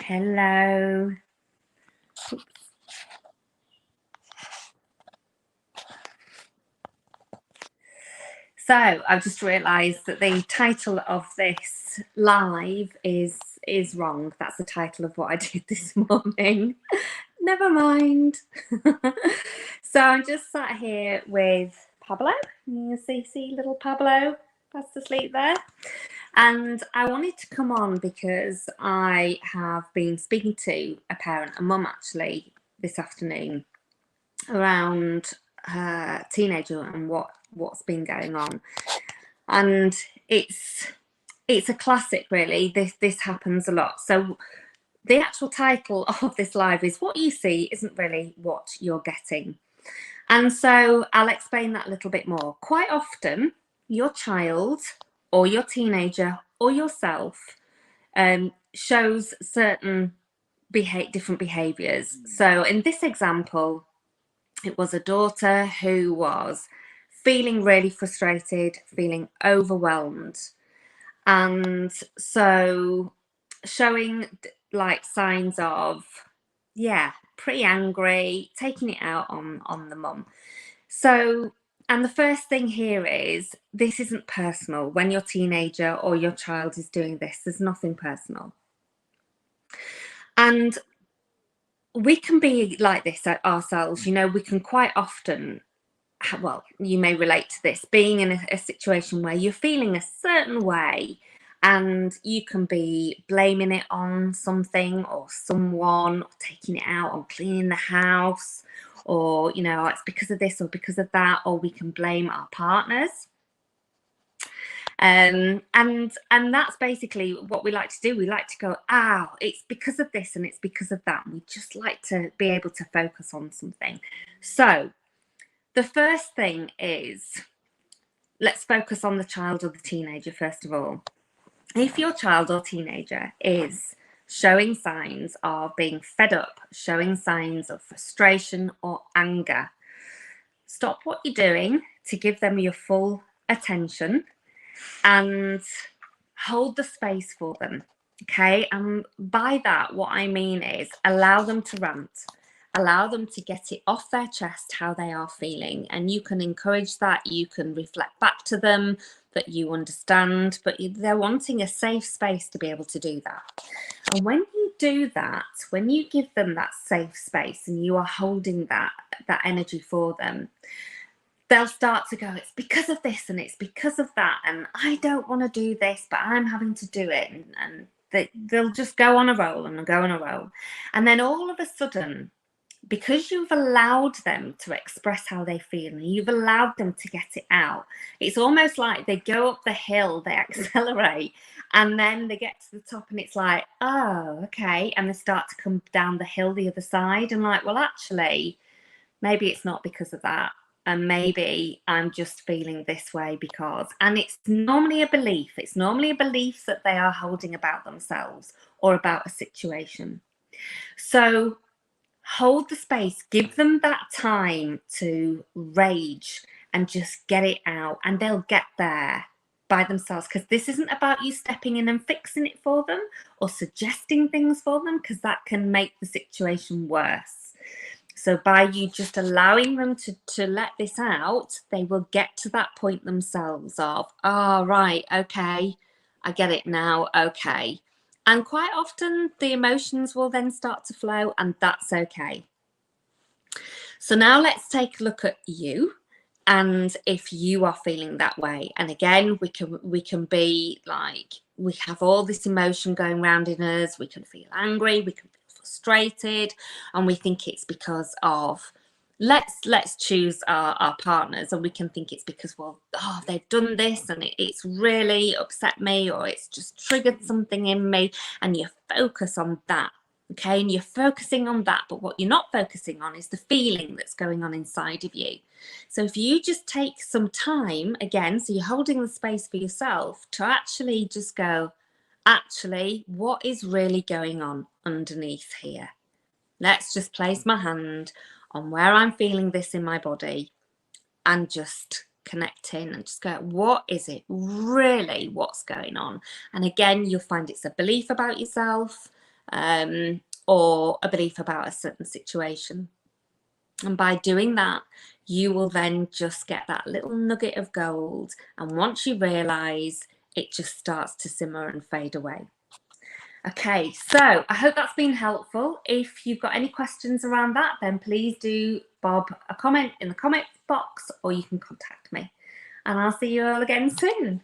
Hello. So I've just realised that the title of this live is wrong. That's the title of what I did this morning. Never mind. So I'm just sat here with Pablo. You see little Pablo fast asleep there. And I wanted to come on because I have been speaking to a parent, a mum actually, this afternoon around her teenager and what's been going on. And it's a classic, really. This happens a lot. So the actual title of this live is "What You See Isn't Really What You're Getting." And so I'll explain that a little bit more. Quite often, your child or your teenager or yourself shows certain different behaviours. So in this example, it was a daughter who was feeling really frustrated, feeling overwhelmed. And so showing like signs of, pretty angry, taking it out on the mum. So, and the first thing here is this isn't personal. When your teenager or your child is doing this, there's nothing personal. And we can be like this ourselves. We can quite often, well, you may relate to this, being in a situation where you're feeling a certain way and you can be blaming it on something or someone, or taking it out on cleaning the house, or it's because of this or because of that, or we can blame our partners. And that's basically what we like to do. We like to go, it's because of this and it's because of that. And we just like to be able to focus on something. So the first thing is, let's focus on the child or the teenager first of all. If your child or teenager is showing signs of being fed up, showing signs of frustration or anger, stop what you're doing to give them your full attention and hold the space for them. Okay, and by that, what I mean is allow them to rant. Allow them to get it off their chest how they are feeling, and you can encourage that. You can reflect back to them that you understand, but they're wanting a safe space to be able to do that. And when you do that, when you give them that safe space and you are holding that energy for them, they'll start to go, it's because of this and it's because of that, and I don't want to do this, but I'm having to do it, and they'll just go on a roll and go on a roll. And then all of a sudden, because you've allowed them to express how they feel and you've allowed them to get it out, it's almost like they go up the hill, they accelerate, and then they get to the top and it's like, oh, okay. And they start to come down the hill the other side and like, well, actually, maybe it's not because of that. And maybe I'm just feeling this way because, and it's normally a belief. It's normally a belief that they are holding about themselves or about a situation. So hold the space, give them that time to rage and just get it out, and they'll get there by themselves, because this isn't about you stepping in and fixing it for them or suggesting things for them, because that can make the situation worse. So by you just allowing them to let this out, they will get to that point themselves of, right, okay, I get it now, okay. And quite often the emotions will then start to flow, and that's okay. So now let's take a look at you, and if you are feeling that way. And again, we can be like, we have all this emotion going around in us. We can feel angry, we can feel frustrated, and we think it's because of, let's choose our partners, and we can think it's because, well, they've done this and it's really upset me, or it's just triggered something in me, and you focus on that. Okay, and you're focusing on that, but what you're not focusing on is the feeling that's going on inside of you. So if you just take some time, again, so you're holding the space for yourself to actually just go, actually, what is really going on underneath here? Let's just place my hand on where I'm feeling this in my body and just connect in and just go, what is it really, what's going on? And again, you'll find it's a belief about yourself, or a belief about a certain situation. And by doing that, you will then just get that little nugget of gold. And once you realise, it just starts to simmer and fade away. Okay, so I hope that's been helpful. If you've got any questions around that, then please do bob a comment in the comment box, or you can contact me. And I'll see you all again soon.